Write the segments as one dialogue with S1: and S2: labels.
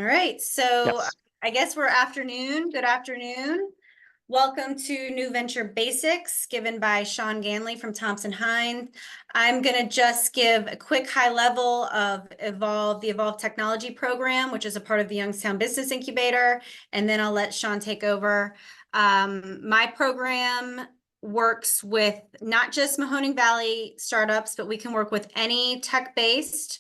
S1: All right, so
S2: Yes.
S1: I guess we're afternoon. Good afternoon. Welcome to New Venture Basics, given by Sean Ganley from Thompson Hine. I'm going to just give a quick high level of the Evolve Technology Program, which is a part of the Youngstown Business Incubator, and then I'll let Sean take over. My program works with not just Mahoning Valley startups, but we can work with any tech-based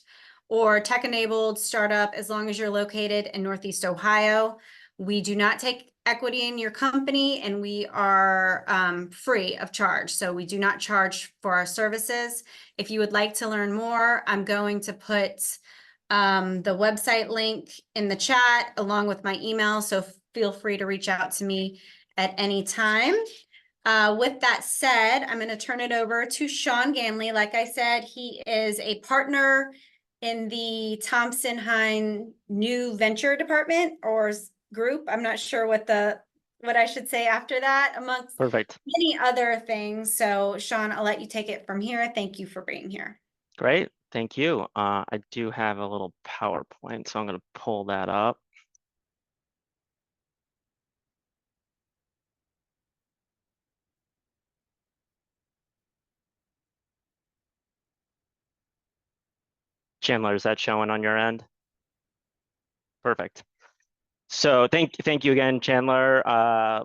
S1: or tech-enabled startup as long as you're located in Northeast Ohio. We do not take equity in your company, and we are free of charge. So we do not charge for our services. If you would like to learn more, I'm going to put the website link in the chat along with my email. So feel free to reach out to me at any time. With that said, I'm going to turn it over to Sean Ganley. Like I said, he is a partner in the Thompson Hine New Venture Department or group. I'm not sure what I should say after that, amongst
S2: Perfect.
S1: many other things. So Sean, I'll let you take it from here. Thank you for being here.
S2: Great. Thank you. I do have a little PowerPoint, so I'm going to pull that up. Chandler, is that showing on your end? Perfect. So thank you again, Chandler.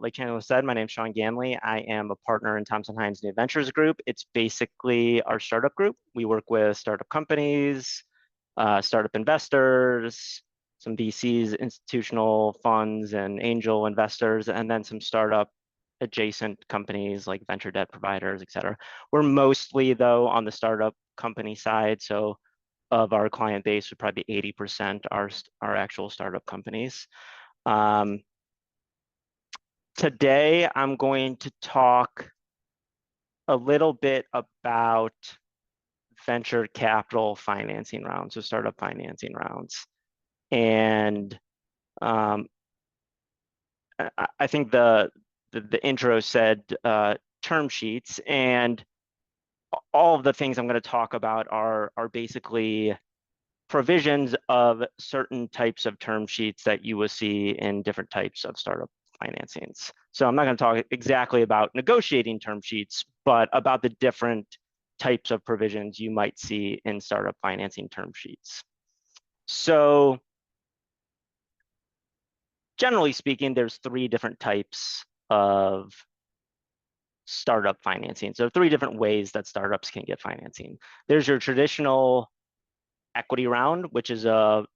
S2: Like Chandler said, my name's Sean Ganley. I am a partner in Thompson Hines New Ventures Group. It's basically our startup group. We work with startup companies, startup investors, some VCs, institutional funds, and angel investors, and then some startup adjacent companies like venture debt providers, et cetera. We're mostly, though, on the startup company side. So of our client base would probably be 80% our actual startup companies. Today, I'm going to talk a little bit about venture capital financing rounds, so startup financing rounds. And I think the intro said term sheets, and all of the things I'm going to talk about are basically provisions of certain types of term sheets that you will see in different types of startup financings. So I'm not going to talk exactly about negotiating term sheets, but about the different types of provisions you might see in startup financing term sheets. So generally speaking, there's three different types of startup financing. So three different ways that startups can get financing. There's your traditional equity round, which is a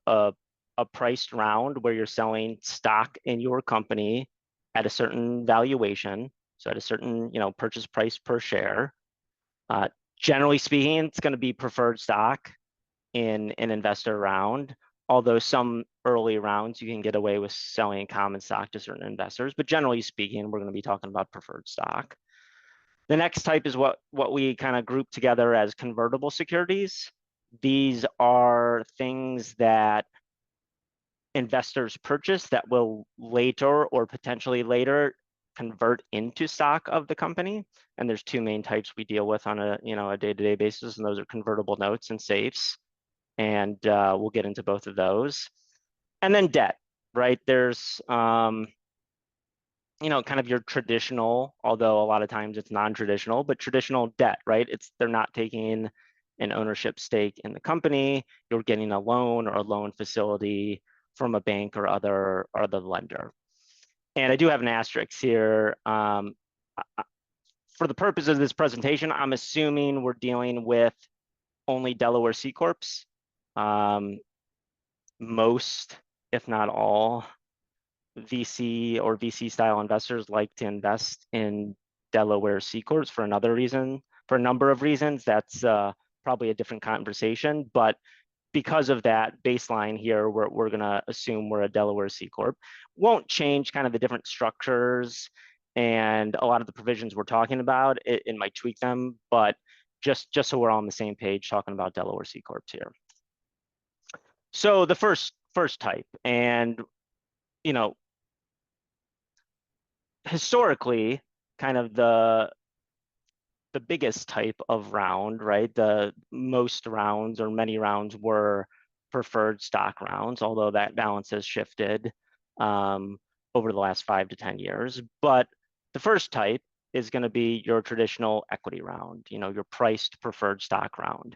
S2: priced round where you're selling stock in your company at a certain valuation, so at a certain purchase price per share. Generally speaking, it's going to be preferred stock in an investor round, although some early rounds you can get away with selling common stock to certain investors, but generally speaking, we're going to be talking about preferred stock. The next type is what we kind of group together as convertible securities. These are things that investors purchase that will later or potentially later convert into stock of the company. And there's two main types we deal with on a day-to-day basis, and those are convertible notes and SAFEs. And we'll get into both of those. And then debt, right? There's kind of your traditional, although a lot of times it's non-traditional, but traditional debt, right? They're not taking an ownership stake in the company. You're getting a loan or a loan facility from a bank or other lender. And I do have an asterisk here. For the purpose of this presentation, I'm assuming we're dealing with only Delaware C Corps. Most, if not all, VC or VC style investors like to invest in Delaware C Corps for a number of reasons. That's probably a different conversation, but because of that baseline here, we're going to assume we're a Delaware C Corp. Won't change kind of the different structures and a lot of the provisions we're talking about. It might tweak them, but just so we're all on the same page talking about Delaware C Corps here. So the first type, and historically, kind of the biggest type of round, right? The most rounds or many rounds were preferred stock rounds, although that balance has shifted over the last 5 to 10 years. But the first type is going to be your traditional equity round, your priced preferred stock round.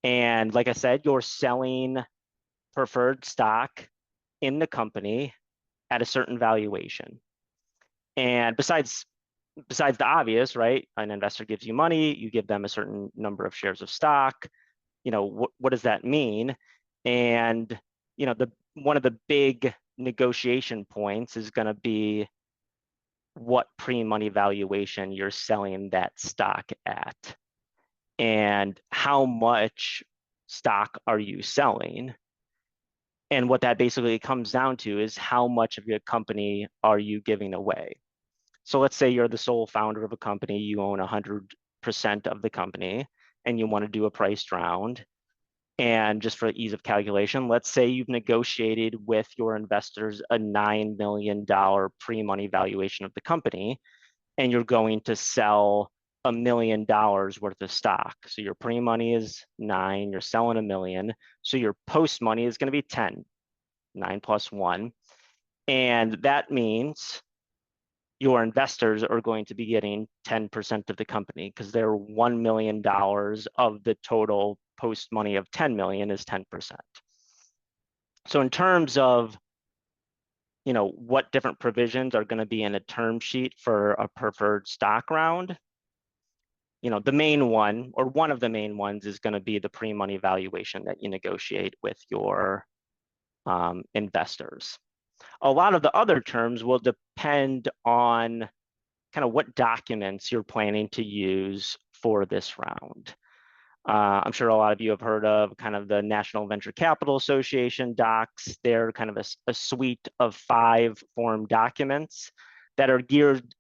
S2: And like I said, you're selling preferred stock in the company at a certain valuation. And besides the obvious, right? An investor gives you money, you give them a certain number of shares of stock. What does that mean? And one of the big negotiation points is going to be what pre-money valuation you're selling that stock at, and how much stock are you selling. And what that basically comes down to is how much of your company are you giving away. So let's say you're the sole founder of a company, you own 100% of the company, and you want to do a priced round. And just for ease of calculation, let's say you've negotiated with your investors a $9 million pre-money valuation of the company, and you're going to sell $1 million worth of stock. So your pre-money is 9, you're selling $1 million. So your post-money is going to be 10, 9 plus 1. And that means your investors are going to be getting 10% of the company, because they're $1 million of the total post money of 10 million is 10%. So in terms of what different provisions are going to be in a term sheet for a preferred stock round, the main one, or one of the main ones, is going to be the pre-money valuation that you negotiate with your investors. A lot of the other terms will depend on kind of what documents you're planning to use for this round. I'm sure a lot of you have heard of kind of the National Venture Capital Association docs. They're kind of a suite of 5 form documents that are geared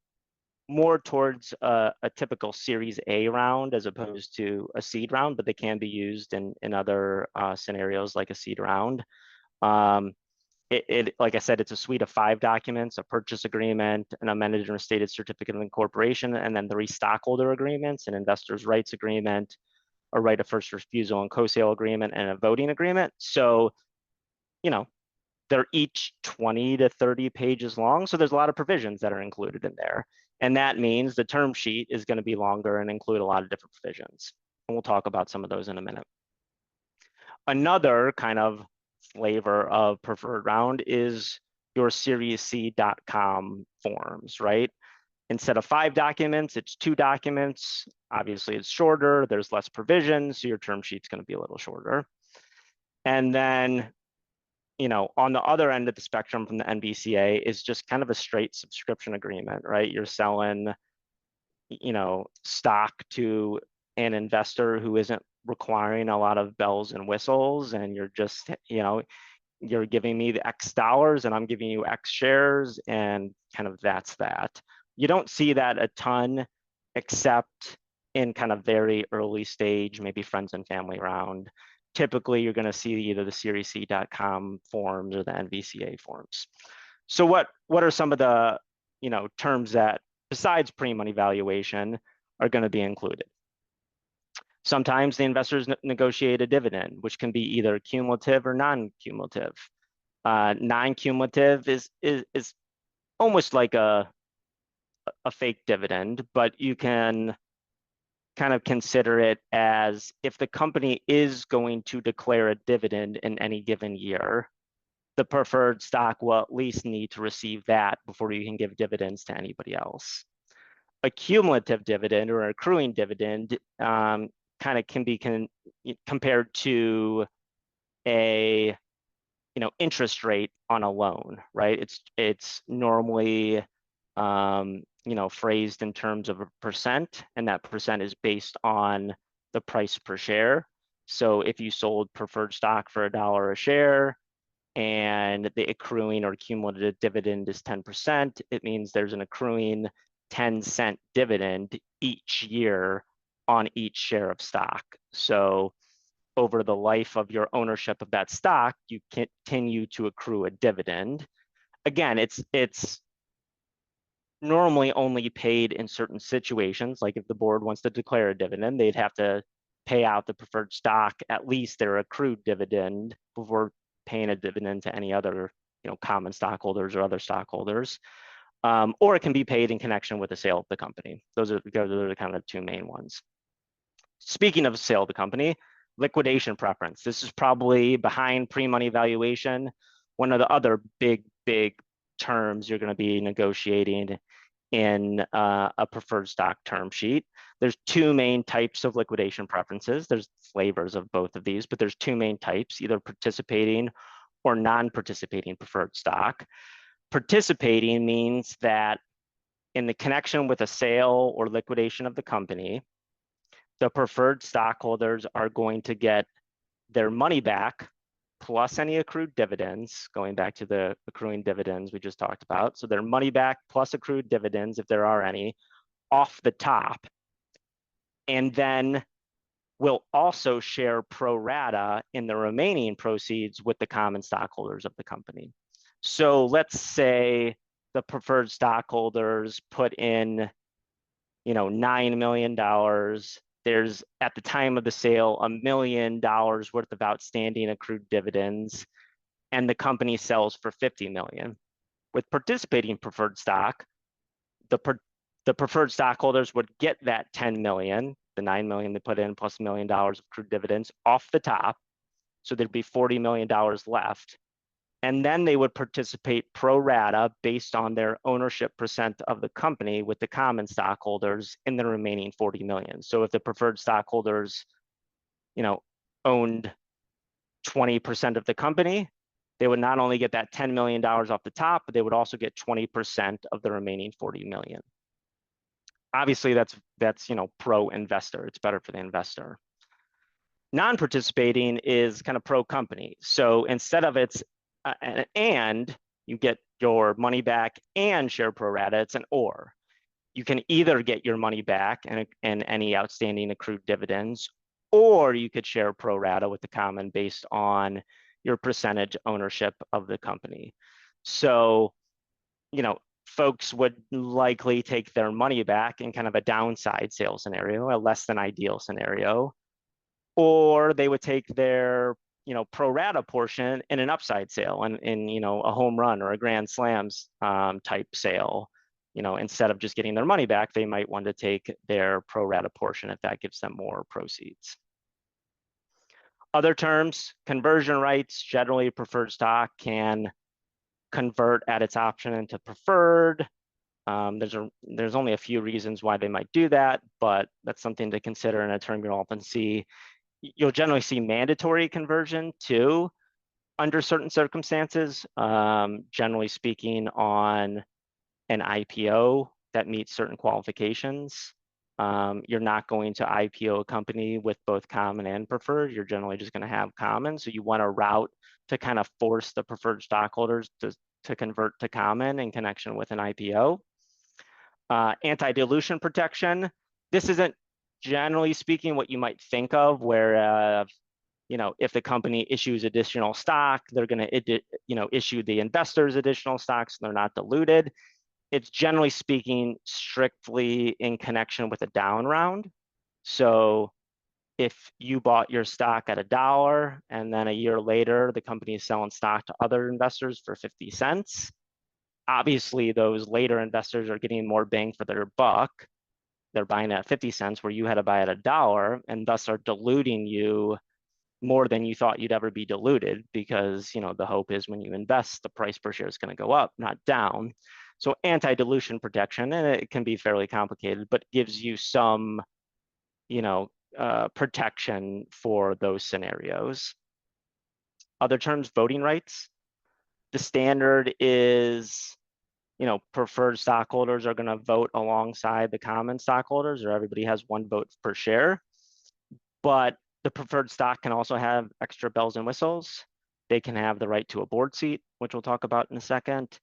S2: more towards a typical Series A round as opposed to a seed round, but they can be used in other scenarios like a seed round. Like I said, it's a suite of 5 documents: a purchase agreement, an amended and restated certificate of incorporation, and then 3 stockholder agreements: an investor's rights agreement, a right of first refusal and co-sale agreement, and a voting agreement. So, they're each 20 to 30 pages long. So there's a lot of provisions that are included in there. And that means the term sheet is going to be longer and include a lot of different provisions. And we'll talk about some of those in a minute. Another kind of flavor of preferred round is your SeriesC.com forms, right? Instead of 5 documents, it's 2 documents. Obviously, it's shorter. There's less provisions, so your term sheet's going to be a little shorter. And then, on the other end of the spectrum from the NVCA is just kind of a straight subscription agreement, right? You're selling, stock to an investor who isn't requiring a lot of bells and whistles, and you're just, you're giving me the X dollars and I'm giving you X shares, and kind of that's that. You don't see that a ton, except in kind of very early stage, maybe friends and family round. Typically, you're going to see either the SeriesC.com forms or the NVCA forms. So what are some of the terms that, besides pre-money valuation, are going to be included? Sometimes the investors negotiate a dividend, which can be either cumulative or non-cumulative. Non-cumulative is almost like a fake dividend, but you can kind of consider it as, if the company is going to declare a dividend in any given year, the preferred stock will at least need to receive that before you can give dividends to anybody else. A cumulative dividend or accruing dividend kind of can be compared to a interest rate on a loan, right? It's normally phrased in terms of a percent, and that percent is based on the price per share. So if you sold preferred stock for $1 a share and the accruing or cumulative dividend is 10%, it means there's an accruing 10-cent dividend each year on each share of stock. So over the life of your ownership of that stock, you continue to accrue a dividend. Again, it's normally only paid in certain situations. Like if the board wants to declare a dividend, they'd have to pay out the preferred stock at least their accrued dividend before paying a dividend to any other, common stockholders or other stockholders. Or it can be paid in connection with the sale of the company. Those are kind of the two main ones. Speaking of sale of the company, liquidation preference. This is probably behind pre-money valuation, one of the other big terms you're going to be negotiating in a preferred stock term sheet. There's two main types of liquidation preferences. There's flavors of both of these, but there's two main types, either participating or non-participating preferred stock. Participating means that in the connection with a sale or liquidation of the company, the preferred stockholders are going to get their money back plus any accrued dividends, going back to the accruing dividends we just talked about. So their money back plus accrued dividends, if there are any, off the top. And then will also share pro rata in the remaining proceeds with the common stockholders of the company. So let's say the preferred stockholders put in, $9 million. There's, at the time of the sale, $1 million worth of outstanding accrued dividends, and the company sells for $50 million. With participating preferred stock, the preferred stockholders would get that $10 million, the $9 million they put in plus $1 million of accrued dividends off the top. So there'd be $40 million left. And then they would participate pro rata based on their ownership percent of the company with the common stockholders in the remaining 40 million. So if the preferred stockholders, owned 20% of the company, they would not only get that $10 million off the top, but they would also get 20% of the remaining 40 million. Obviously that's pro investor. It's better for the investor. Non-participating is kind of pro company. So instead of it's and you get your money back and share pro rata, it's an or. You can either get your money back and any outstanding accrued dividends, or you could share pro rata with the common based on your percentage ownership of the company. So, folks would likely take their money back in kind of a downside sale scenario, a less than ideal scenario, or they would take their pro rata portion in an upside sale and in a home run or a grand slams type sale. Instead of just getting their money back, they might want to take their pro rata portion if that gives them more proceeds. Other terms, conversion rights. Generally, preferred stock can convert at its option into preferred. There's only a few reasons why they might do that, but that's something to consider in a term you'll often see. You'll generally see mandatory conversion too, under certain circumstances, generally speaking on an IPO that meets certain qualifications. You're not going to IPO a company with both common and preferred. You're generally just going to have common. So you want a route to kind of force the preferred stockholders to convert to common in connection with an IPO. Anti-dilution protection. This isn't generally speaking what you might think of, where if the company issues additional stock, they're going to issue the investors additional stocks, so they're not diluted. It's generally speaking strictly in connection with a down round. So if you bought your stock at $1 and then a year later the company is selling stock to other investors for 50 cents, obviously those later investors are getting more bang for their buck. They're buying at 50 cents where you had to buy at $1, and thus are diluting you more than you thought you'd ever be diluted, because the hope is when you invest, the price per share is going to go up, not down. So anti-dilution protection, and it can be fairly complicated, but gives you some protection for those scenarios. Other terms, voting rights. The standard is preferred stockholders are going to vote alongside the common stockholders, or everybody has one vote per share. But the preferred stock can also have extra bells and whistles. They can have the right to a board seat, which we'll talk about in a second.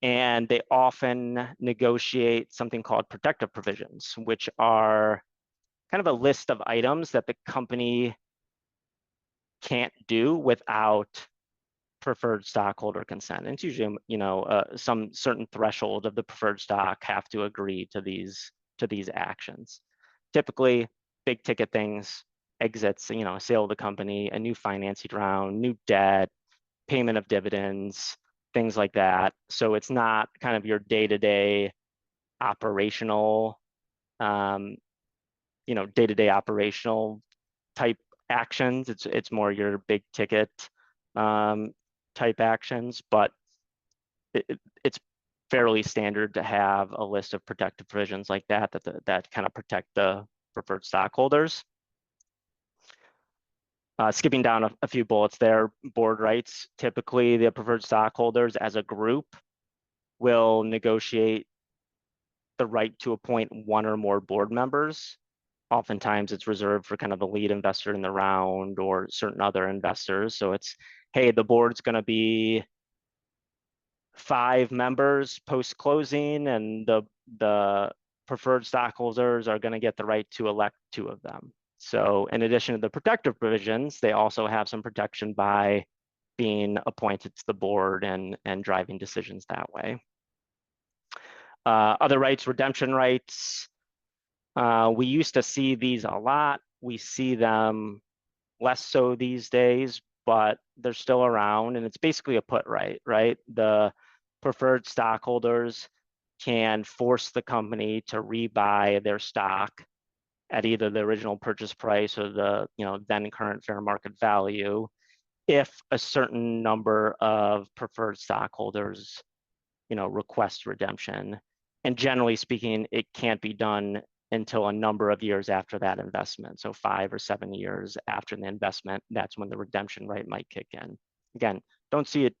S2: And they often negotiate something called protective provisions, which are kind of a list of items that the company can't do without preferred stockholder consent. And it's usually, some certain threshold of the preferred stock have to agree to these actions. Typically, big ticket things, exits, sale of the company, a new financing round, new debt, payment of dividends, things like that. So it's not kind of your day-to-day operational, day-to-day operational type actions. It's more your big ticket type actions, but it's fairly standard to have a list of protective provisions like that kind of protect the preferred stockholders. Skipping down a few bullets there, board rights. Typically, the preferred stockholders as a group will negotiate the right to appoint one or more board members. Oftentimes it's reserved for kind of the lead investor in the round or certain other investors. So it's, hey, the board's going to be 5 members post-closing, and the preferred stockholders are going to get the right to elect 2 of them. So in addition to the protective provisions, they also have some protection by being appointed to the board and driving decisions that way. Other rights, redemption rights. We used to see these a lot. We see them less so these days, but they're still around, and it's basically a put right, right? The preferred stockholders can force the company to rebuy their stock at either the original purchase price or the then current fair market value if a certain number of preferred stockholders request redemption. And generally speaking, it can't be done until a number of years after that investment. So 5 or 7 years after the investment, that's when the redemption right might kick in. Again, don't see it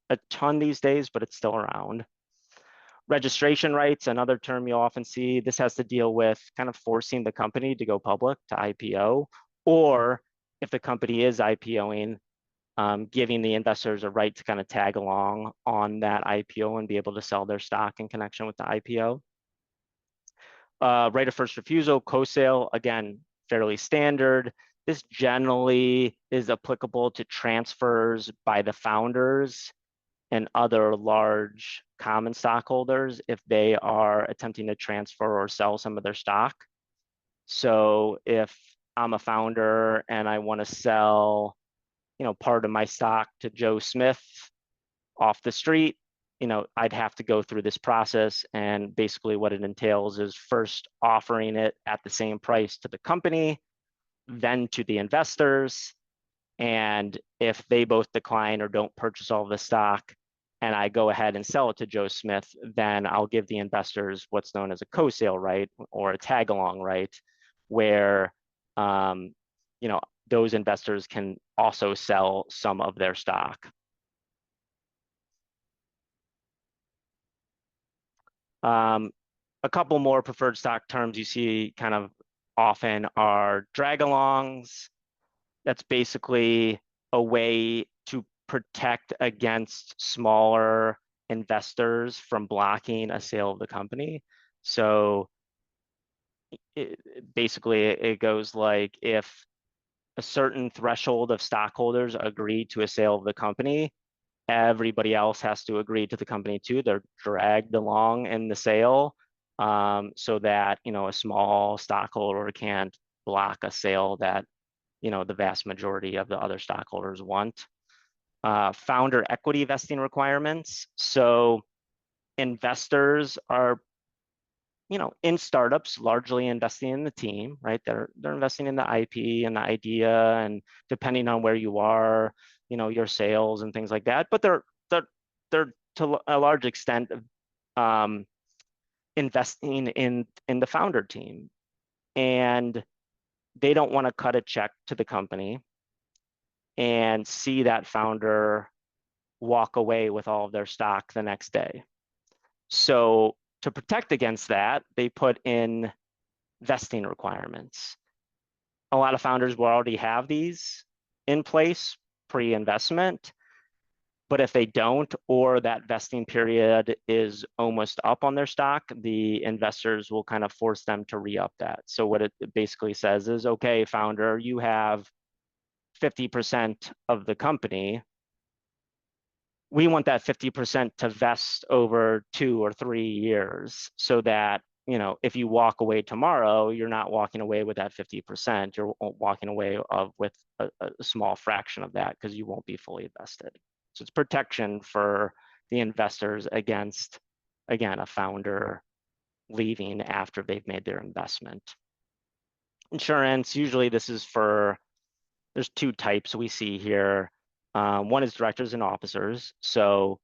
S2: a ton these days, but it's still around. Registration rights, another term you'll often see. This has to deal with kind of forcing the company to go public, to IPO, or if the company is IPOing, giving the investors a right to kind of tag along on that IPO and be able to sell their stock in connection with the IPO. Right of first refusal, co-sale, again, fairly standard. This generally is applicable to transfers by the founders and other large common stockholders if they are attempting to transfer or sell some of their stock. So if I'm a founder and I want to sell part of my stock to Joe Smith off the street, I'd have to go through this process. And basically what it entails is first offering it at the same price to the company, then to the investors. And if they both decline or don't purchase all of the stock, and I go ahead and sell it to Joe Smith, then I'll give the investors what's known as a co-sale right or a tag-along right, where those investors can also sell some of their stock. A couple more preferred stock terms you see kind of often are drag-alongs. That's basically a way to protect against smaller investors from blocking a sale of the company. So basically it goes like, if a certain threshold of stockholders agree to a sale of the company, everybody else has to agree to the company too. They're dragged along in the sale, so that a small stockholder can't block a sale that the vast majority of the other stockholders want. Founder equity vesting requirements. So investors are in startups largely investing in the team, right? They're investing in the IP and the idea, and depending on where you are, your sales and things like that. But they're to a large extent investing in the founder team, and they don't want to cut a check to the company and see that founder walk away with all of their stock the next day. So to protect against that, they put in vesting requirements. A lot of founders will already have these in place pre-investment, but if they don't, or that vesting period is almost up on their stock, the investors will kind of force them to re-up that. So what it basically says is, okay, founder, you have 50% of the company. We want that 50% to vest over 2 or 3 years so that if you walk away tomorrow, you're not walking away with that 50%. You're walking away with a small fraction of that because you won't be fully vested. So it's protection for the investors against, again, a founder leaving after they've made their investment. Insurance, usually this is for, there's two types we see here. One is directors and officers. So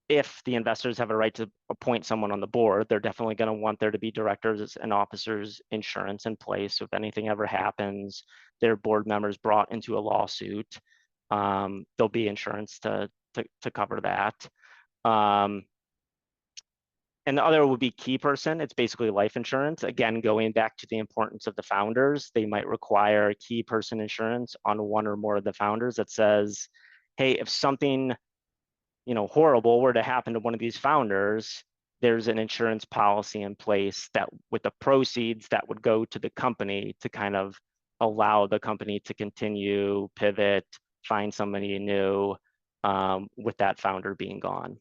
S2: if the investors have a right to appoint someone on the board, they're definitely going to want there to be directors and officers insurance in place. So if anything ever happens, their board members brought into a lawsuit, there'll be insurance to cover that. And the other would be key person. It's basically life insurance. Again, going back to the importance of the founders, they might require key person insurance on one or more of the founders that says, hey, if something horrible were to happen to one of these founders, there's an insurance policy in place that with the proceeds that would go to the company to kind of allow the company to continue, pivot, find somebody new with that founder being gone.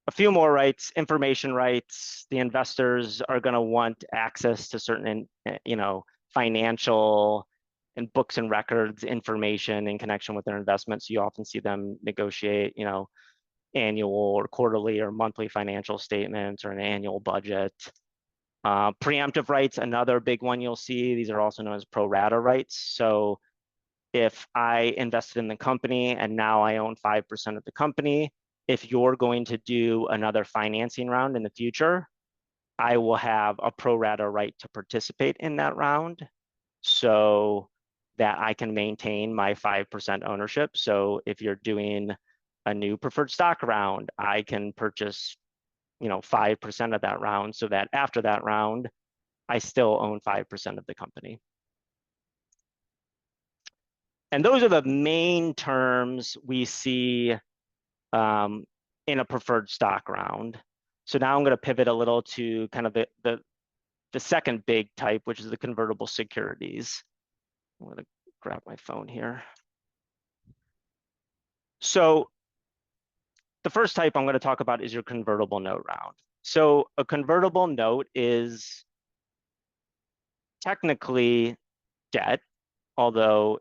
S2: A few more rights, information rights. The investors are going to want access to certain, financial and books and records information in connection with their investments. You often see them negotiate, annual or quarterly or monthly financial statements or an annual budget. Preemptive rights, another big one you'll see. These are also known as pro rata rights. So if I invested in the company and now I own 5% of the company, if you're going to do another financing round in the future, I will have a pro rata right to participate in that round so that I can maintain my 5% ownership. So if you're doing a new preferred stock round, I can purchase 5% of that round so that after that round, I still own 5% of the company. And those are the main terms we see in a preferred stock round. So now I'm going to pivot a little to kind of the second big type, which is the convertible securities. I'm going to grab my phone here. So the first type I'm going to talk about is your convertible note round. So a convertible note is technically debt, although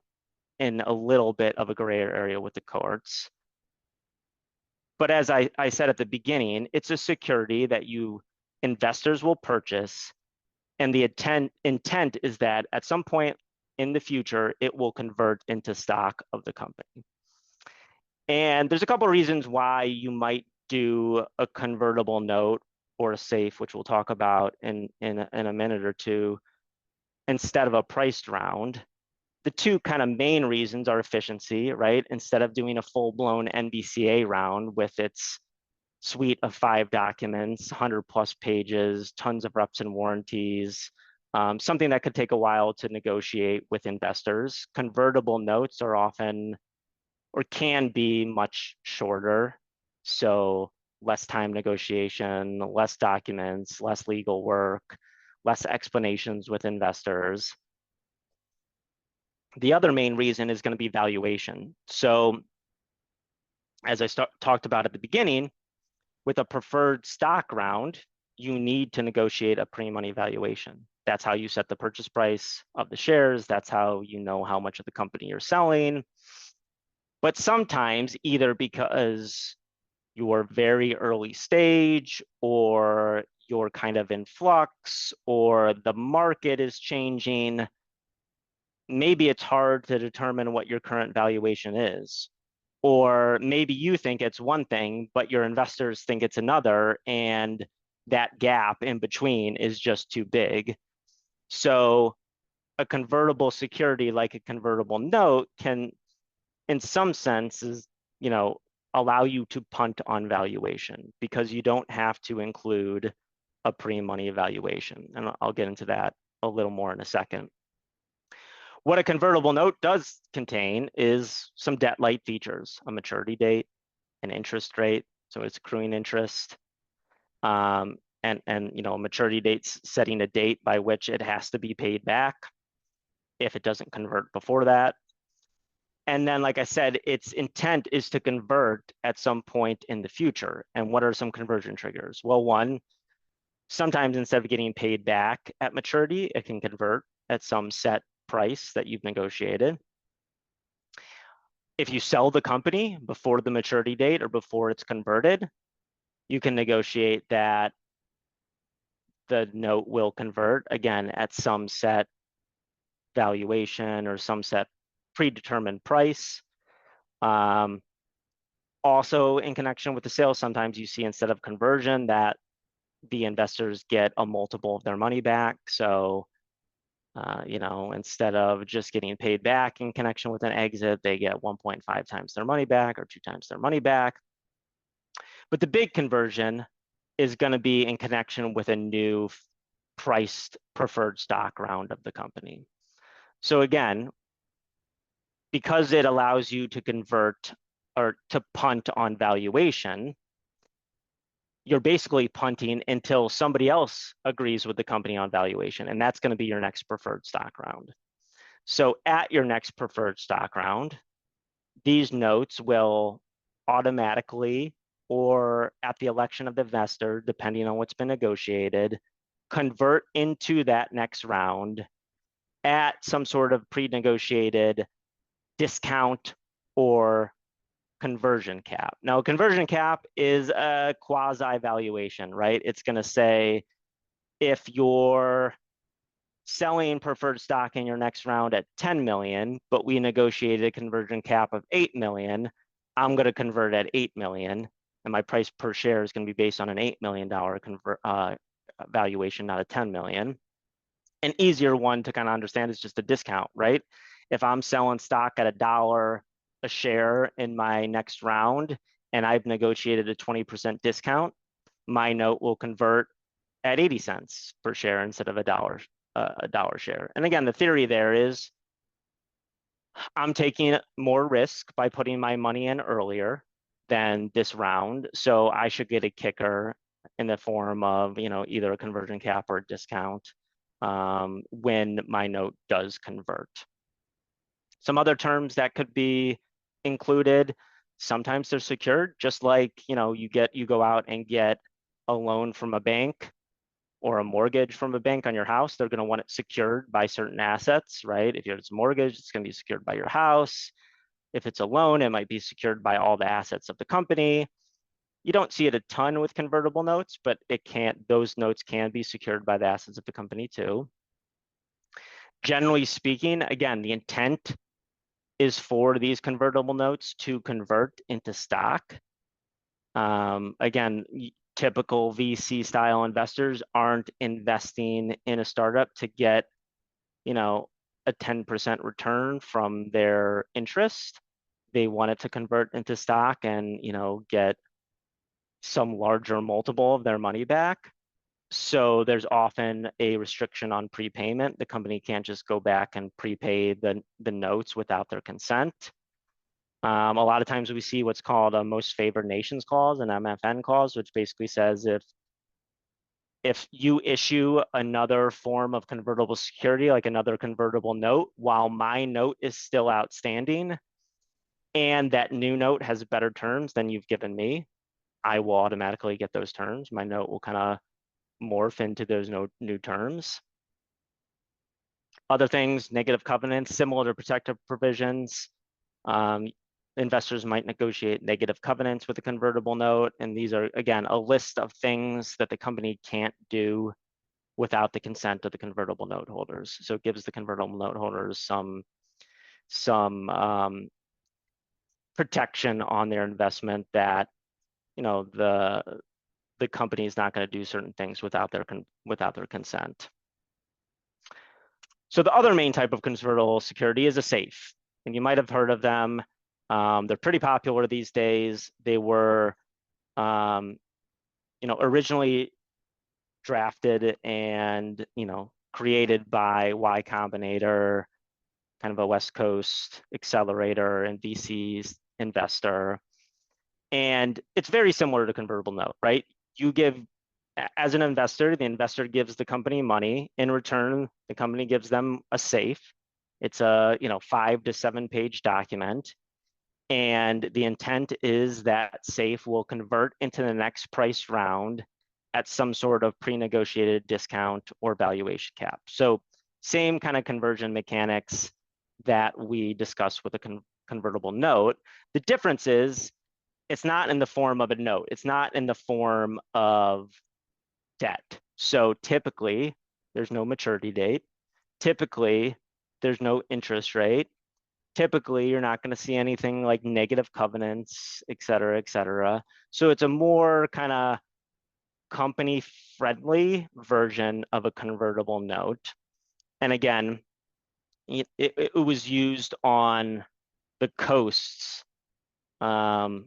S2: in a little bit of a gray area with the courts. But as I said at the beginning, it's a security that investors will purchase. And the intent is that at some point in the future, it will convert into stock of the company. And there's a couple of reasons why you might do a convertible note or a SAFE, which we'll talk about in a minute or two, instead of a priced round. The two kind of main reasons are efficiency, right? Instead of doing a full-blown NBCA round with its suite of 5 documents, 100+ pages, tons of reps and warranties, something that could take a while to negotiate with investors. Convertible notes are often or can be much shorter. So less time negotiation, less documents, less legal work, less explanations with investors. The other main reason is going to be valuation. So as I talked about at the beginning, with a preferred stock round, you need to negotiate a pre-money valuation. That's how you set the purchase price of the shares. That's how you know how much of the company you're selling. But sometimes, either because you're very early stage or you're kind of in flux or the market is changing, maybe it's hard to determine what your current valuation is. Or maybe you think it's one thing, but your investors think it's another, and that gap in between is just too big. So a convertible security like a convertible note can, in some senses, allow you to punt on valuation because you don't have to include a pre-money valuation. And I'll get into that a little more in a second. What a convertible note does contain is some debt-light features, a maturity date, an interest rate, so it's accruing interest, and a maturity date's setting a date by which it has to be paid back if it doesn't convert before that. And then, like I said, its intent is to convert at some point in the future. And what are some conversion triggers? Well, one, sometimes instead of getting paid back at maturity, it can convert at some set price that you've negotiated. If you sell the company before the maturity date or before it's converted, you can negotiate that the note will convert again at some set valuation or some set predetermined price. Also, in connection with the sale, sometimes you see instead of conversion that the investors get a multiple of their money back. So, instead of just getting paid back in connection with an exit, they get 1.5 times their money back or 2 times their money back. But the big conversion is going to be in connection with a new priced preferred stock round of the company. So again, because it allows you to convert or to punt on valuation, you're basically punting until somebody else agrees with the company on valuation, and that's going to be your next preferred stock round. So at your next preferred stock round, these notes will automatically, or at the election of the investor, depending on what's been negotiated, convert into that next round at some sort of pre-negotiated discount or conversion cap. Now, conversion cap is a quasi-valuation, right? It's going to say if you're selling preferred stock in your next round at 10 million, but we negotiated a conversion cap of 8 million, I'm going to convert at 8 million, and my price per share is going to be based on an $8 million valuation, not a 10 million. An easier one to kind of understand is just a discount, right? If I'm selling stock at $1 a share in my next round and I've negotiated a 20% discount, my note will convert at 80 cents per share instead of a dollar share. And again, the theory there is I'm taking more risk by putting my money in earlier than this round, so I should get a kicker in the form of either a conversion cap or a discount when my note does convert. Some other terms that could be included, sometimes they're secured, just like you go out and get a loan from a bank or a mortgage from a bank on your house. They're going to want it secured by certain assets, right? If it's a mortgage, it's going to be secured by your house. If it's a loan, it might be secured by all the assets of the company. You don't see it a ton with convertible notes, but those notes can be secured by the assets of the company too. Generally speaking, again, the intent is for these convertible notes to convert into stock. Again, typical VC style investors aren't investing in a startup to get, a 10% return from their interest. They want it to convert into stock and, get some larger multiple of their money back. So there's often a restriction on prepayment. The company can't just go back and prepay the notes without their consent. A lot of times we see what's called a most favored nations clause, an MFN clause, which basically says if you issue another form of convertible security, like another convertible note, while my note is still outstanding, and that new note has better terms than you've given me, I will automatically get those terms. My note will kind of morph into those new terms. Other things, negative covenants, similar to protective provisions. Investors might negotiate negative covenants with a convertible note. And these are, again, a list of things that the company can't do without the consent of the convertible note holders. So it gives the convertible note holders some protection on their investment that, the company is not going to do certain things without their consent. So the other main type of convertible security is a SAFE, and you might have heard of them. They're pretty popular these days. They were, originally drafted and created by Y Combinator, kind of a West Coast accelerator and VCs investor, and it's very similar to convertible note, right? As an investor, the investor gives the company money. In return, the company gives them a SAFE. It's a 5 to 7 page document. And the intent is that SAFE will convert into the next price round at some sort of pre-negotiated discount or valuation cap. So same kind of conversion mechanics that we discussed with a convertible note. The difference is it's not in the form of a note. It's not in the form of debt. So typically, there's no maturity date. Typically, there's no interest rate. Typically, you're not going to see anything like negative covenants, et cetera, et cetera. So it's a more kind of company-friendly version of a convertible note. And again, it was used on the coasts very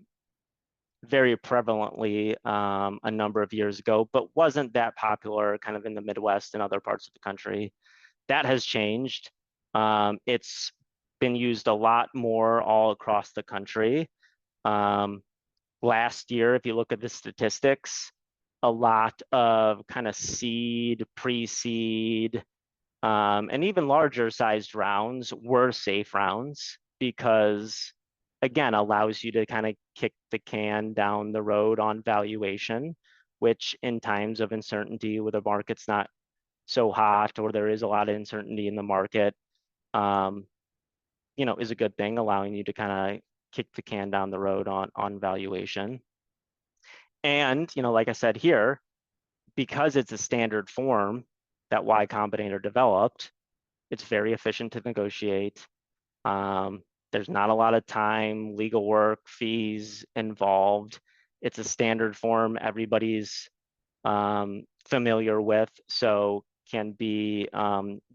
S2: prevalently a number of years ago, but wasn't that popular kind of in the Midwest and other parts of the country. That has changed. It's been used a lot more all across the country. Last year, if you look at the statistics, a lot of kind of seed, pre-seed, and even larger sized rounds were SAFE rounds because, again, allows you to kind of kick the can down the road on valuation, which in times of uncertainty where the market's not so hot or there is a lot of uncertainty in the market, is a good thing, allowing you to kind of kick the can down the road on valuation. And, like I said here, because it's a standard form that Y Combinator developed, it's very efficient to negotiate. There's not a lot of time, legal work, fees involved. It's a standard form everybody's familiar with, so can be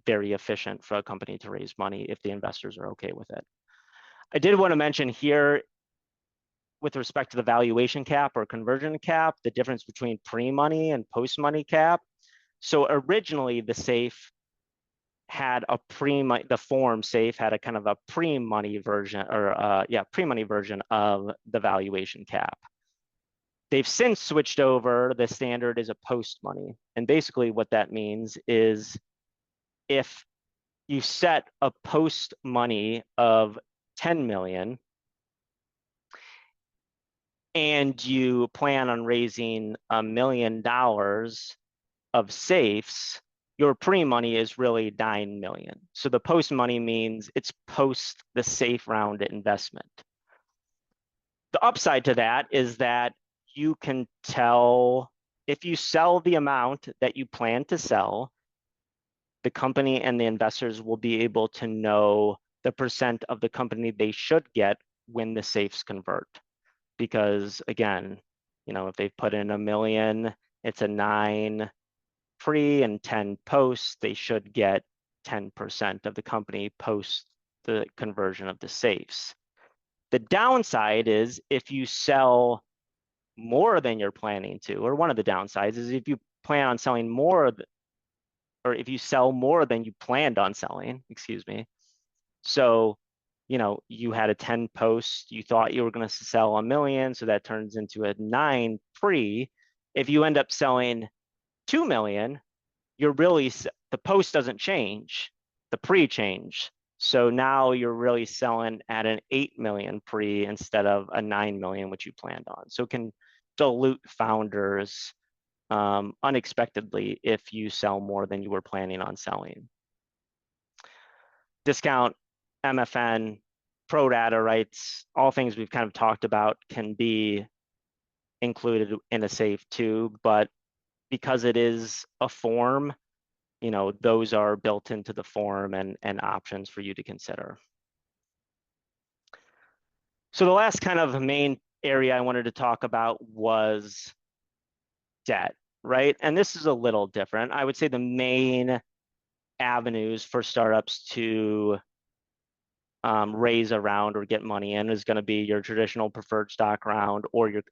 S2: very efficient for a company to raise money if the investors are okay with it. I did want to mention here, with respect to the valuation cap or conversion cap, the difference between pre-money and post-money cap. So originally the SAFE had a the form SAFE had a kind of a pre-money version or pre-money version of the valuation cap. They've since switched over, the standard is a post-money. And basically what that means is if you set a post-money of 10 million, and you plan on raising $1 million of SAFEs, your pre-money is really 9 million. So the post-money means it's post the SAFE round investment. The upside to that is that you can tell, if you sell the amount that you plan to sell, the company and the investors will be able to know the percent of the company they should get when the SAFEs convert. Because again, if they put in $1 million, it's a 9 pre and 10 post, they should get 10% of the company post the conversion of the SAFEs. The downside is if you sell more than you're planning to, or one of the downsides is if you plan on selling more, or if you sell more than you planned on selling, excuse me. So you had a 10 post, you thought you were going to sell $1 million, so that turns into a 9 pre. If you end up selling 2 million, the post doesn't change, the pre change. So now you're really selling at an 8 million pre instead of a 9 million, which you planned on. So it can dilute founders unexpectedly if you sell more than you were planning on selling. Discount, MFN, pro rata rights, all things we've kind of talked about can be included in a SAFE too, but because it is a form, those are built into the form and options for you to consider. So the last kind of main area I wanted to talk about was debt, right? And this is a little different. I would say the main avenues for startups to raise a round or get money in is going to be your traditional preferred stock round or your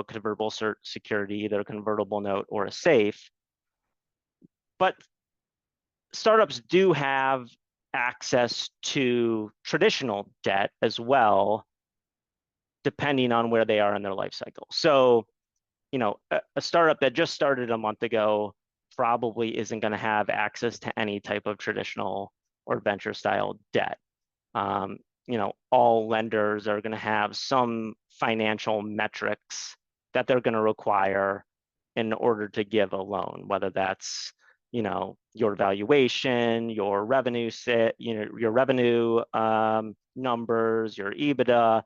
S2: convertible security, either a convertible note or a SAFE. But startups do have access to traditional debt as well, depending on where they are in their life cycle. So, a startup that just started a month ago probably isn't going to have access to any type of traditional or venture style debt. All lenders are going to have some financial metrics that they're going to require in order to give a loan, whether that's your valuation, your revenue your revenue numbers, your EBITDA.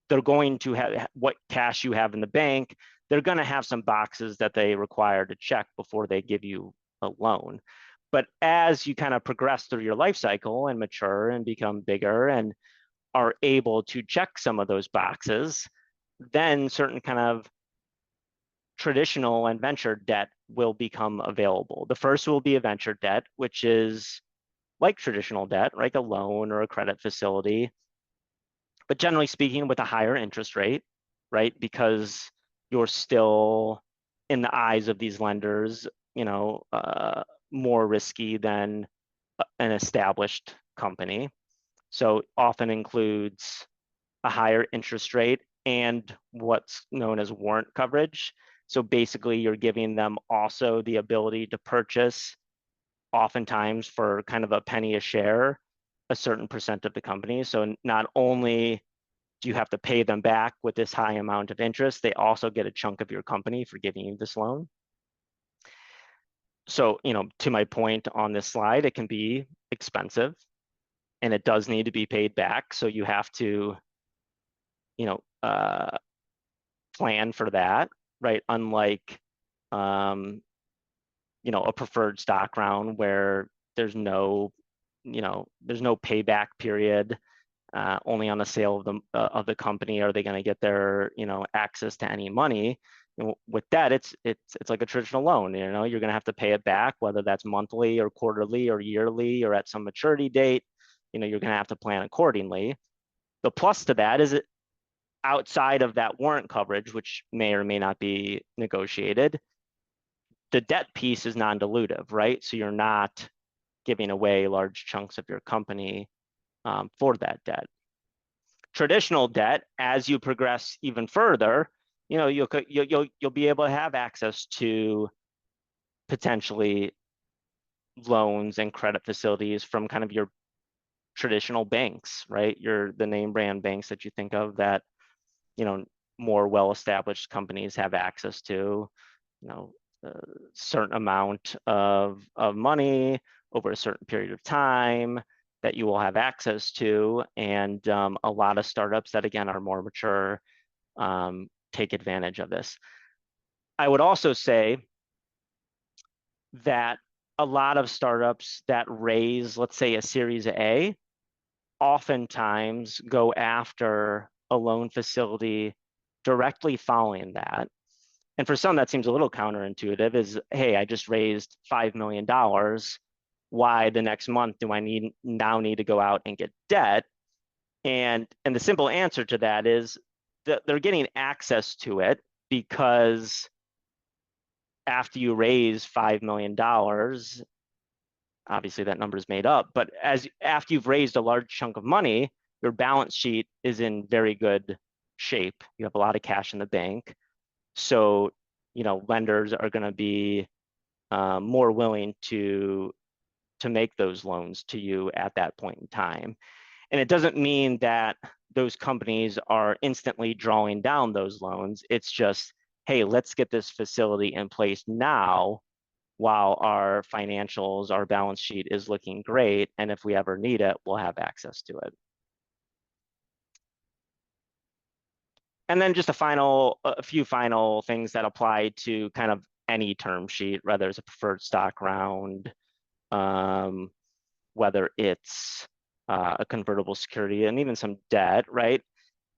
S2: They're going to have what cash you have in the bank. They're going to have some boxes that they require to check before they give you a loan. But as you kind of progress through your life cycle and mature and become bigger and are able to check some of those boxes, then certain kind of traditional and venture debt will become available. The first will be a venture debt, which is like traditional debt, like a loan or a credit facility, but generally speaking with a higher interest rate, right? Because you're still, in the eyes of these lenders, more risky than an established company. So often includes a higher interest rate and what's known as warrant coverage. So basically you're giving them also the ability to purchase, oftentimes for kind of a penny a share, a certain percent of the company. So not only do you have to pay them back with this high amount of interest, they also get a chunk of your company for giving you this loan. So, to my point on this slide, it can be expensive and it does need to be paid back. So you have to, plan for that, right? Unlike, a preferred stock round where there's no payback period. Only on the sale of the company are they going to get their access to any money. With that, it's like a traditional loan. You're going to have to pay it back, whether that's monthly or quarterly or yearly or at some maturity date. You're going to have to plan accordingly. The plus to that is outside of that warrant coverage, which may or may not be negotiated, the debt piece is non-dilutive, right? So you're not giving away large chunks of your company for that debt. Traditional debt, as you progress even further, you'll be able to have access to potentially loans and credit facilities from kind of your traditional banks, right? The name brand banks that you think of that more well-established companies have access to, a certain amount of money over a certain period of time that you will have access to. And a lot of startups that, again, are more mature take advantage of this. I would also say that a lot of startups that raise, let's say, a Series A, oftentimes go after a loan facility directly following that. And for some, that seems a little counterintuitive is, hey, I just raised $5 million. Why the next month do I now need to go out and get debt? And the simple answer to that is that they're getting access to it because after you raise $5 million, obviously that number is made up, but after you've raised a large chunk of money, your balance sheet is in very good shape. You have a lot of cash in the bank. So, lenders are going to be more willing to make those loans to you at that point in time. And it doesn't mean that those companies are instantly drawing down those loans. It's just, hey, let's get this facility in place now while our financials, our balance sheet is looking great. And if we ever need it, we'll have access to it. And then just a few final things that apply to kind of any term sheet, whether it's a preferred stock round, whether it's a convertible security, and even some debt, right?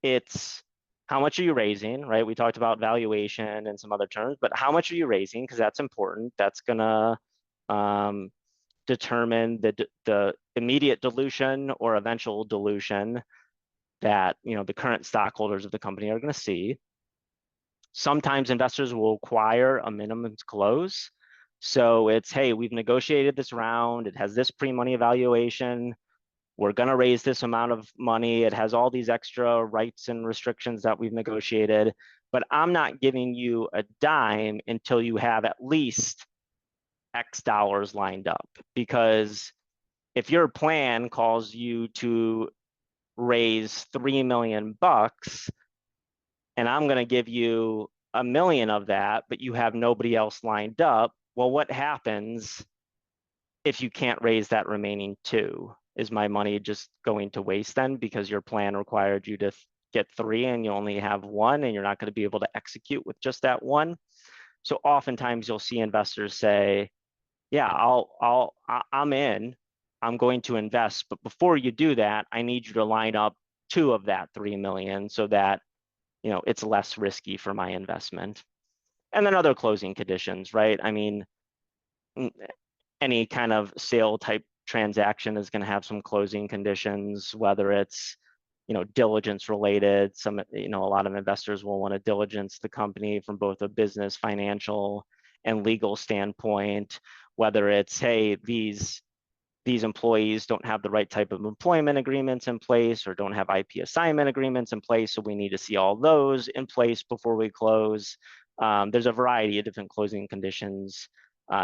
S2: It's how much are you raising, right? We talked about valuation and some other terms, but how much are you raising? Because that's important. That's gonna determine the immediate dilution or eventual dilution that the current stockholders of the company are going to see. Sometimes investors will require a minimum to close. So it's, hey, we've negotiated this round. It has this pre-money evaluation. We're going to raise this amount of money. It has all these extra rights and restrictions that we've negotiated, but I'm not giving you a dime until you have at least X dollars lined up, because if your plan calls you to raise $3 million and I'm going to give you $1 million of that, but you have nobody else lined up, well, what happens if you can't raise that remaining 2? Is my money just going to waste then because your plan required you to get 3 and you only have 1 and you're not going to be able to execute with just that 1? So oftentimes you'll see investors say, yeah, I'm in, I'm going to invest, but before you do that, I need you to line up 2 of that 3 million so that, it's less risky for my investment. And then other closing conditions, right? I mean, any kind of sale type transaction is going to have some closing conditions, whether it's, diligence related. A lot of investors will want to diligence the company from both a business, financial, and legal standpoint, whether it's, hey, these employees don't have the right type of employment agreements in place or don't have IP assignment agreements in place. So we need to see all those in place before we close. There's a variety of different closing conditions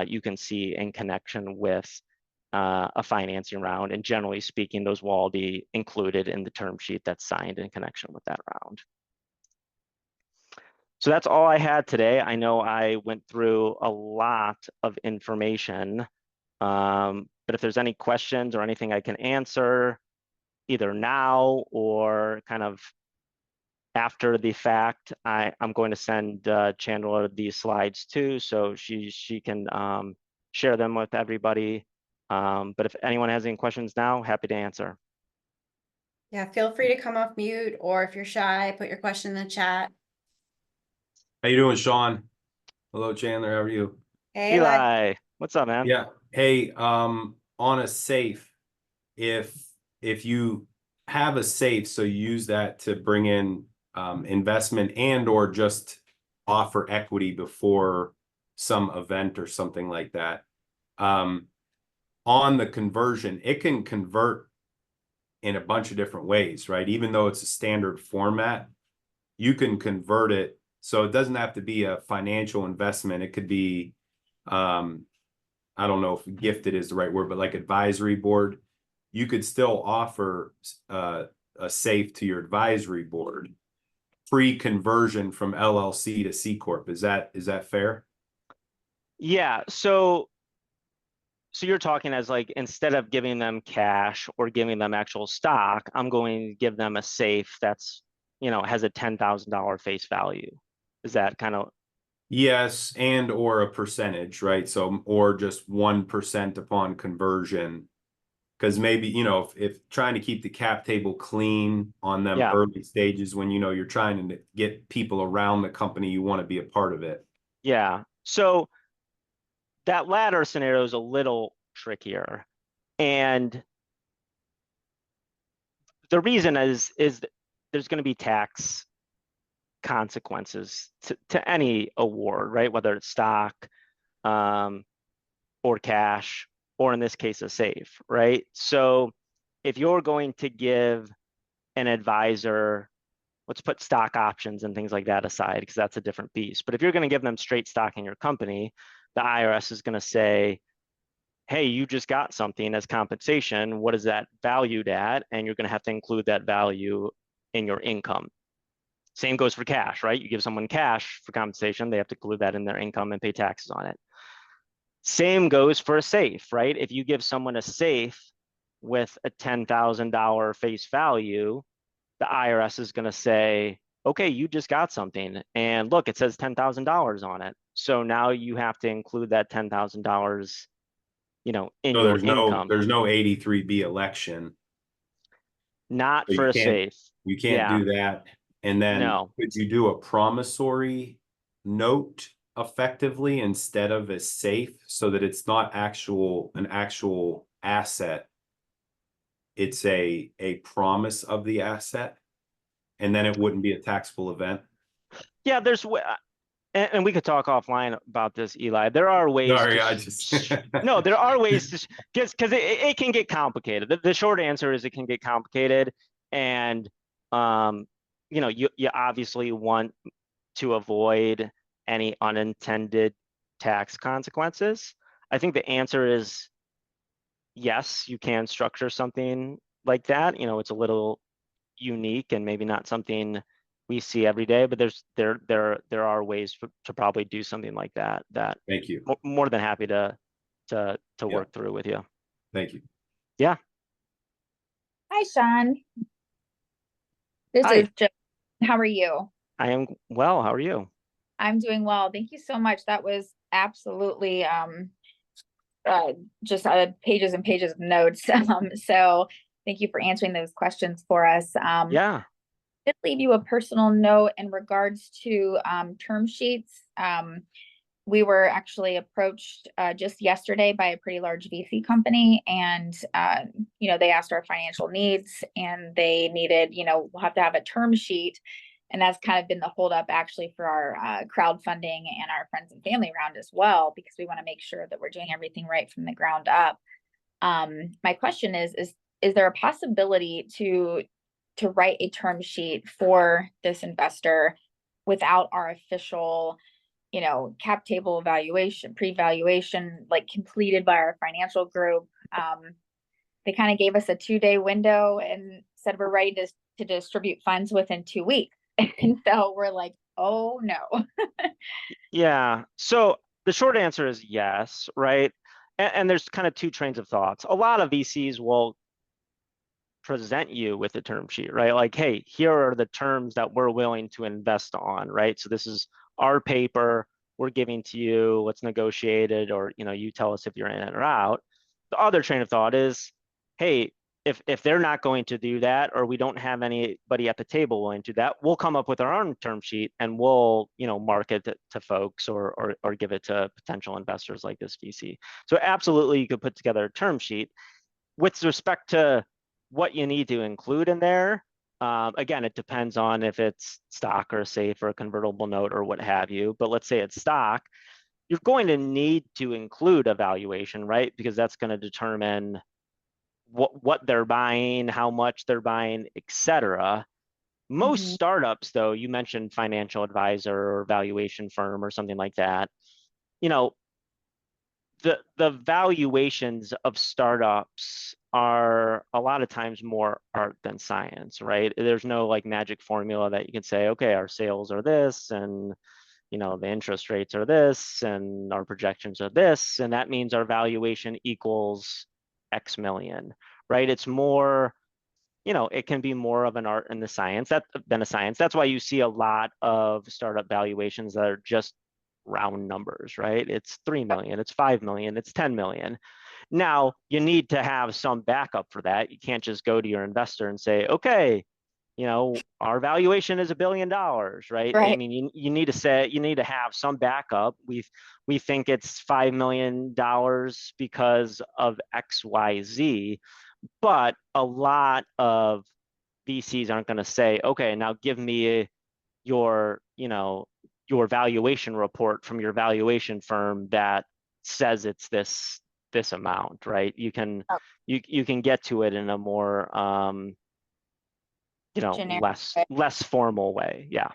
S2: you can see in connection with a financing round. And generally speaking, those will all be included in the term sheet that's signed in connection with that round. So that's all I had today. I know I went through a lot of information. But if there's any questions or anything I can answer, either now or kind of after the fact, I'm going to send Chandler these slides too, so she can share them with everybody. But if anyone has any questions now, happy to answer.
S1: Yeah, feel free to come off mute, or if you're shy, put your question in the chat.
S3: How you doing, Sean? Hello, Chandler. How are you?
S1: Hey,
S2: Eli, what's up, man?
S3: Yeah. Hey, on a safe, if you have a safe, so you use that to bring in investment and or just offer equity before some event or something like that. On the conversion, it can convert in a bunch of different ways, right? Even though it's a standard format, you can convert it. So it doesn't have to be a financial investment. It could be, I don't know if gifted is the right word, but like advisory board. You could still offer a safe to your advisory board, free conversion from LLC to C Corp. Is that fair?
S2: Yeah, so you're talking as like, instead of giving them cash or giving them actual stock, I'm going to give them a safe that's, has a $10,000 face value. Is that kind of?
S3: Yes, and or a percentage, right? So, or just 1% upon conversion. Because maybe, if trying to keep the cap table clean on them early stages when, you're trying to get people around the company, you want to be a part of it.
S2: Yeah. So that latter scenario is a little trickier. And the reason is there's going to be tax consequences to any award, right? Whether it's stock or cash, or in this case, a safe, right? So if you're going to give an advisor, let's put stock options and things like that aside, because that's a different beast. But if you're going to give them straight stock in your company, the IRS is going to say, hey, you just got something as compensation. What is that valued at? And you're going to have to include that value in your income. Same goes for cash, right? You give someone cash for compensation, they have to include that in their income and pay taxes on it. Same goes for a safe, right? If you give someone a safe with a $10,000 face value, the IRS is going to say, okay, you just got something. And look, it says $10,000 on it. So now you have to include that $10,000, in
S3: So
S2: your income.
S3: there's no 83B election.
S2: Not
S3: So
S2: for a safe.
S3: You can't do that. And then
S2: No.
S3: could you do a promissory note effectively instead of a safe so that it's not an actual asset? It's a promise of the asset, and then it wouldn't be a taxable event.
S2: Yeah, and we could talk offline about this, Eli. There are ways.
S3: Sorry, I just
S2: no, there are ways to just because it can get complicated. The short answer is it can get complicated, and you obviously want to avoid any unintended tax consequences. I think the answer is yes, you can structure something like that. It's a little unique and maybe not something we see every day, but there are ways to probably do something like that
S3: Thank you.
S2: more than happy to
S3: Yeah.
S2: work through with you.
S3: Thank you.
S2: Yeah.
S4: Hi, Sean. This
S2: Hi.
S4: is Jill. How are you?
S2: I am well. How are you?
S4: I'm doing well. Thank you so much. That was absolutely just pages and pages of notes. So thank you for answering those questions for us.
S2: Yeah.
S4: Did leave you a personal note in regards to term sheets. We were actually approached just yesterday by a pretty large VC company, and they asked our financial needs, and they needed, we'll have to have a term sheet, and that's kind of been the holdup actually for our crowdfunding and our friends and family round as well, because we want to make sure that we're doing everything right from the ground up. My question is there a possibility to write a term sheet for this investor without our official cap table evaluation, pre-valuation, like completed by our financial group? They kind of gave us a 2-day window and said we're ready to distribute funds within 2 weeks. And so we're like, oh no.
S2: Yeah. So the short answer is yes, right? And there's kind of two trains of thoughts. A lot of VCs will present you with a term sheet, right? Like, hey, here are the terms that we're willing to invest on, right? So this is our paper, we're giving to you, let's negotiate it, or you tell us if you're in it or out. The other train of thought is, hey, if they're not going to do that, or we don't have anybody at the table willing to do that, we'll come up with our own term sheet and we'll market it to folks or give it to potential investors like this VC. So absolutely, you could put together a term sheet. With respect to what you need to include in there, again, it depends on if it's stock or SAFE or a convertible note or what have you. But let's say it's stock, you're going to need to include a valuation, right? Because that's going to determine what they're buying, how much they're buying, et Most startups, though, you mentioned financial advisor or valuation firm or something like that. The valuations of startups are a lot of times more art than science, right? There's no like magic formula that you can say, okay, our sales are this, and the interest rates are this, and our projections are this, and that means our valuation equals X million, right? It's more, it can be more of an art and the science than a science. That's why you see a lot of startup valuations that are just round numbers, right? It's 3 million, it's 5 million, it's 10 million. Now, you need to have some backup for that. You can't just go to your investor and say, okay, our valuation is $1 billion, right? I mean, you need to have some backup. We think it's $5 million because of X, Y, Z, but a lot of VCs aren't going to say, okay, now give me your valuation report from your valuation firm that says it's this amount, right? You can get to it in a more
S4: Generic
S2: less formal way. Yeah.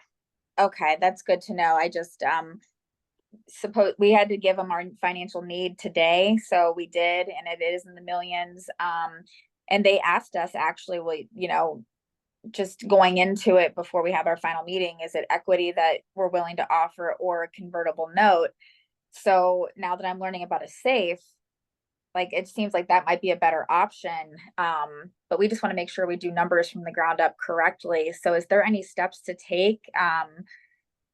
S4: Okay, that's good to know. I just suppose we had to give them our financial need today, so we did, and it is in the millions. And they asked us actually, just going into it before we have our final meeting, is it equity that we're willing to offer or a convertible note? So now that I'm learning about a SAFE, like it seems like that might be a better option. But we just want to make sure we do numbers from the ground up correctly. So is there any steps to take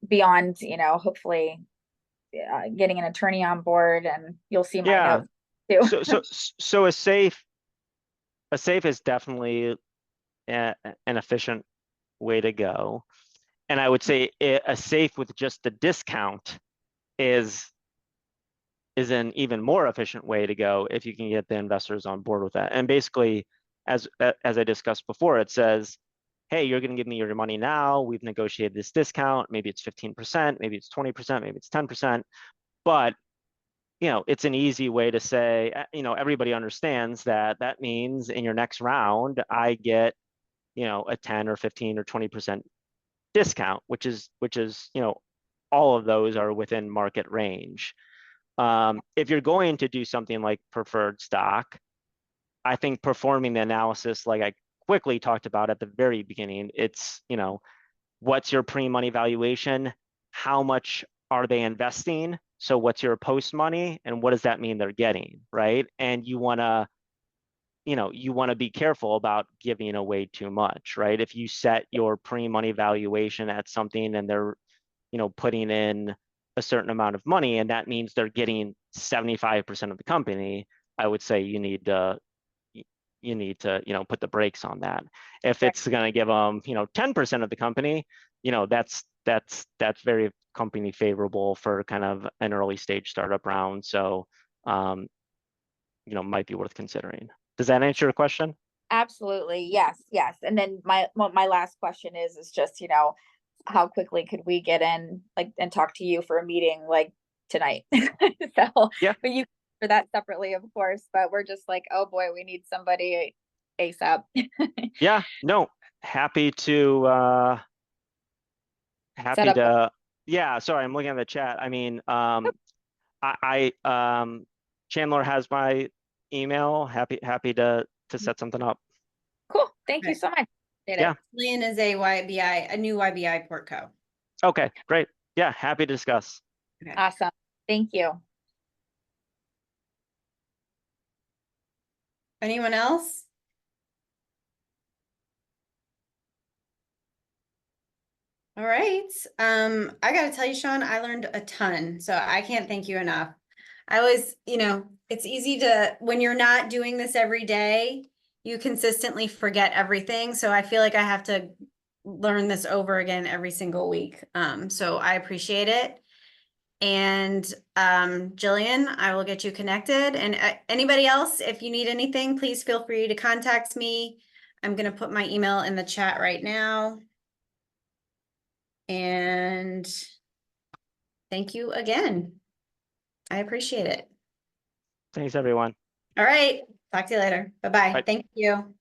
S4: beyond, hopefully getting an attorney on board? And you'll see my notes too.
S2: So a SAFE is definitely an efficient way to go. And I would say a SAFE with just the discount is an even more efficient way to go if you can get the investors on board with that. And basically, as I discussed before, it says, hey, you're going to give me your money now. We've negotiated this discount. Maybe it's 15%, maybe it's 20%, maybe it's 10%. But it's an easy way to say, everybody understands that means in your next round, I get, a 10 or 15 or 20% discount, which is, all of those are within market range. If you're going to do something like preferred stock, I think performing the analysis, like I quickly talked about at the very beginning, it's, you know, what's your pre-money valuation? How much are they investing? So what's your post money, and what does that mean they're getting, right? And you want to, you know, you want to be careful about giving away too much, right? If you set your pre-money valuation at something and they're, you know, putting in a certain amount of money, and that means they're getting 75% of the company, I would say you need to, you know, put the brakes on that. If it's going to give them, you know, 10% of the company, you know, that's very company favorable for kind of an early stage startup round. So, you know, might be worth considering. Does that answer your question?
S4: Absolutely. Yes. Yes. And then my last question is just, you know, how quickly could we get in, like, and talk to you for a meeting like tonight? So,
S2: Yeah.
S4: but you for that separately, of course, but we're just like, oh boy, we need somebody ASAP.
S2: Yeah, no, happy to,
S4: Set up.
S2: yeah, sorry, I'm looking at the chat. I mean, Chandler has my email. Happy to set something up.
S4: Cool. Thank you
S1: Okay.
S4: so much. Appreciate
S2: Yeah.
S4: it.
S1: Lynn is a YBI, a new YBI portco.
S2: Okay, great. Yeah, happy to discuss.
S1: Okay.
S4: Awesome. Thank you.
S1: Anyone else? All right. I gotta tell you, Sean, I learned a ton, so I can't thank you enough. I was, you know, it's easy to, when you're not doing this every day, you consistently forget everything. So I feel like I have to learn this over again every single week. So I appreciate it. And Jillian, I will get you connected. And anybody else, if you need anything, please feel free to contact me. I'm gonna put my email in the chat right now. And thank you again. I appreciate it.
S2: Thanks, everyone.
S1: All right. Talk to you later. Bye-bye.
S2: Bye.
S1: Thank you.